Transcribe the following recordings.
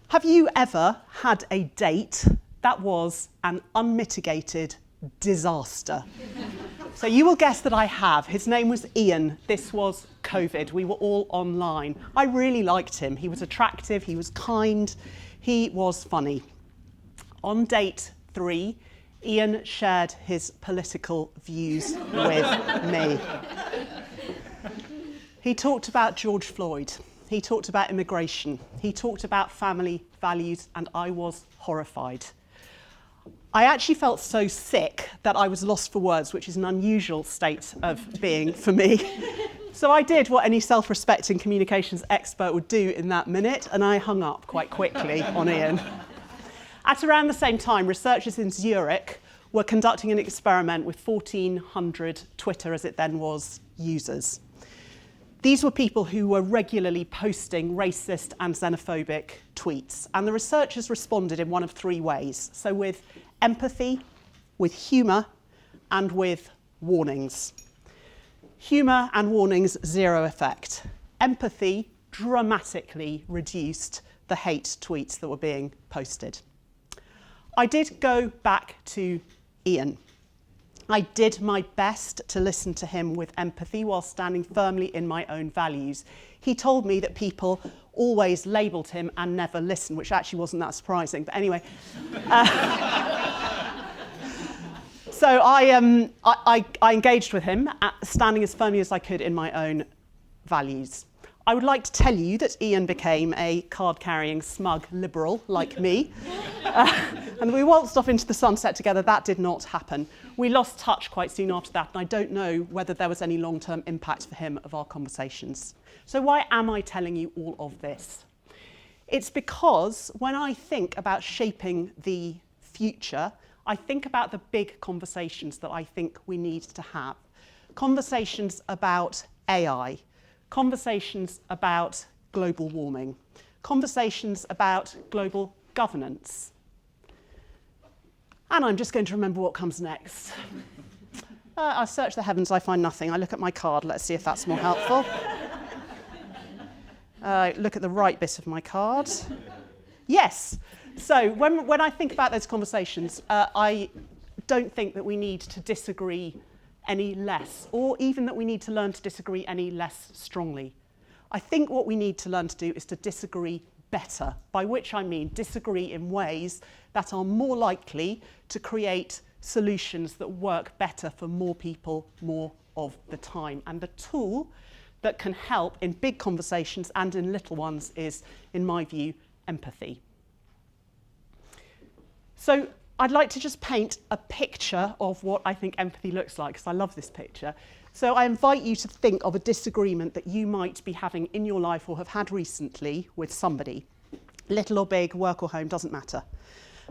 Have you ever had a date that was an unmitigated disaster? So you will guess that I have. His name was Ian. This was COVID. We were all online. I really liked him. He was attractive, he was kind, he was funny. On date 3, Ian shared his political views with me. He talked about George Floyd. He talked about immigration. He talked about family values, and I was horrified. I actually felt so sick that I was lost for words, which is an unusual state of being for me. So I did what any self-respecting communications expert would do in that minute, and I hung up quite quickly on Ian. At around the same time, researchers in Zurich were conducting an experiment with 1,400 Twitter, as it then was, users. These were people who were regularly posting racist and xenophobic tweets, and the researchers responded in one of 3 ways. So with empathy, with humour, and with warnings. Humour and warnings, 0 effect. Empathy dramatically reduced the hate tweets that were being posted. I did go back to Ian. I did my best to listen to him with empathy while standing firmly in my own values. He told me that people always labelled him and never listened, which actually wasn't that surprising. But anyway, so I engaged with him, standing as firmly as I could in my own values. I would like to tell you that Ian became a card-carrying, smug liberal like me. And we waltzed off into the sunset together. That did not happen. We lost touch quite soon after that, and I don't know whether there was any long-term impact for him of our conversations. So why am I telling you all of this? It's because when I think about shaping the future, I think about the big conversations that I think we need to have. Conversations about AI, conversations about global warming, conversations about global governance. And I'm just going to remember what comes next. I search the heavens, I find nothing. I look at my card, let's see if that's more helpful. Look at the right bit of my card. Yes, so when I think about those conversations, I don't think that we need to disagree any less, or even that we need to learn to disagree any less strongly. I think what we need to learn to do is to disagree better, by which I mean disagree in ways that are more likely to create solutions that work better for more people more of the time. And the tool that can help in big conversations and in little ones is, in my view, empathy. So I'd like to just paint a picture of what I think empathy looks like, because I love this picture. So I invite you to think of a disagreement that you might be having in your life or have had recently with somebody. Little or big, work or home, doesn't matter.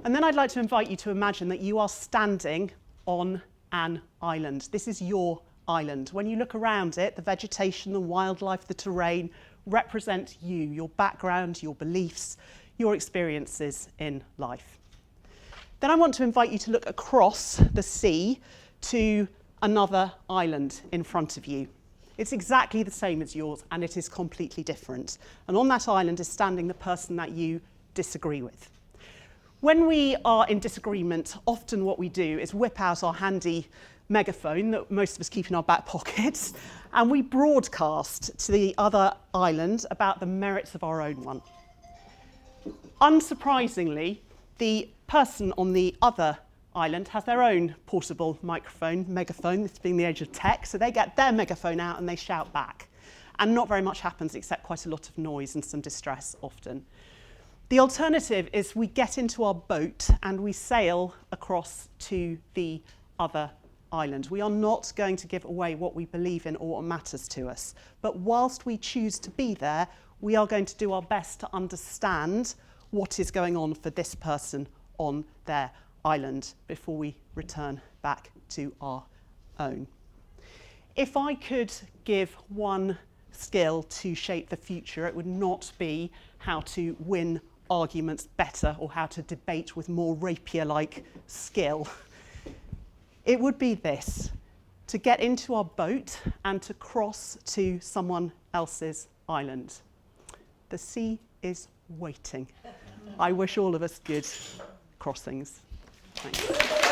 And then I'd like to invite you to imagine that you are standing on an island. This is your island. When you look around it, the vegetation, the wildlife, the terrain represent you, your background, your beliefs, your experiences in life. Then I want to invite you to look across the sea to another island in front of you. It's exactly the same as yours, and it is completely different. And on that island is standing the person that you disagree with. When we are in disagreement, often what we do is whip out our handy megaphone that most of us keep in our back pockets, and we broadcast to the other island about the merits of our own one. Unsurprisingly, the person on the other island has their own portable megaphone, this being the age of tech, so they get their megaphone out and they shout back. And not very much happens except quite a lot of noise and some distress often. The alternative is we get into our boat and we sail across to the other island. We are not going to give away what we believe in or what matters to us. But whilst we choose to be there, we are going to do our best to understand what is going on for this person on their island before we return back to our own. If I could give one skill to shape the future, it would not be how to win arguments better or how to debate with more rapier-like skill. It would be this: to get into our boat and to cross to someone else's island. The sea is waiting. I wish all of us good crossings. Thanks.